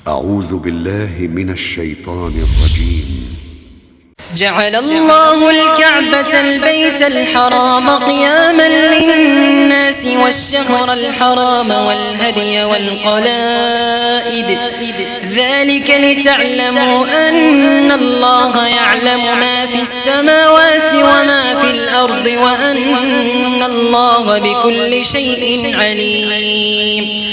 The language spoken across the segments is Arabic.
أعوذ بالله من الشيطان الرجيم. جعل الله الكعبة البيت الحرام قياما للناس والشهر الحرام والهدي والقلائد ذلك لتعلموا أن الله يعلم ما في السماوات وما في الأرض وأن الله بكل شيء عليم.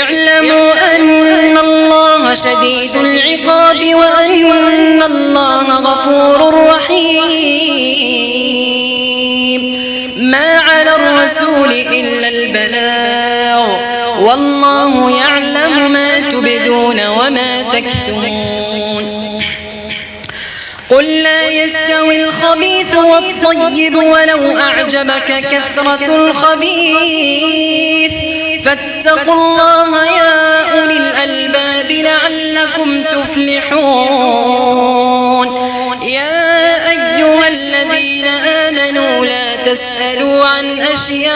اعلموا أن الله شديد العقاب وأن الله غفور رحيم. ما على الرسول إلا البلاغ والله يعلم ما تبدون وما تكتمون. قل لا يستوي الخبيث والطيب ولو أعجبك كثرة الخبيث فاتقوا الله يا أولي الألباب لعلكم تفلحون. يا أيها الذين آمنوا لا تسألوا عن أشياء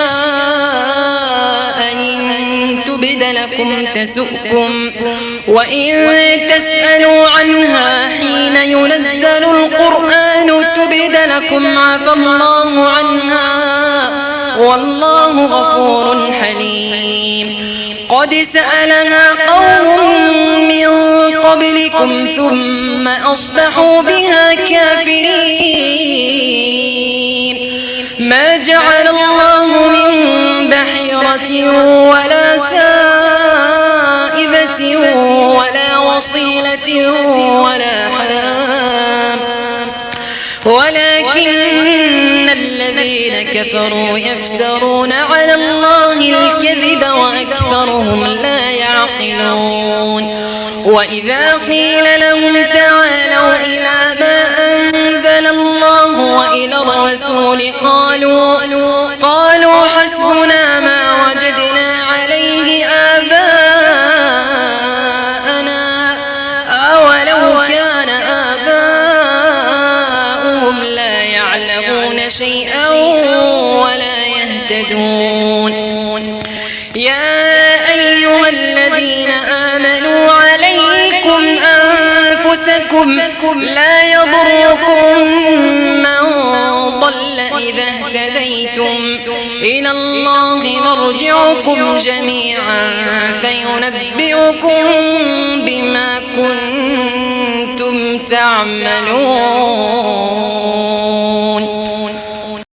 إن تبد لكم تسؤكم وإن تسألوا عنها حين ينزل القرآن تبد لكم عفى الله عنها والله غفور حليم. قد سألها قوم من قبلكم ثم أصبحوا بها كافرين. ما جعل الله من بحيرة ولا سائبة ولا وصيلة ولا حام ولكن الذين كفروا يفترون على الله الكذب وأكثرهم لا يعقلون. وإذا قيل لهم تعالوا إلى ما أنزل الله وإلى الرسول قالوا حسبنا ما وجدنا عليه آباءنا أولو كان آباؤهم لا يعلمون شيئا ولا يهتدون. يا أيها الذين آمنوا عليكم أنفسكم لا يضركم من ضل إذا اهتديتم إلى الله مرجعكم جميعا فينبئكم بما كنتم تعملون.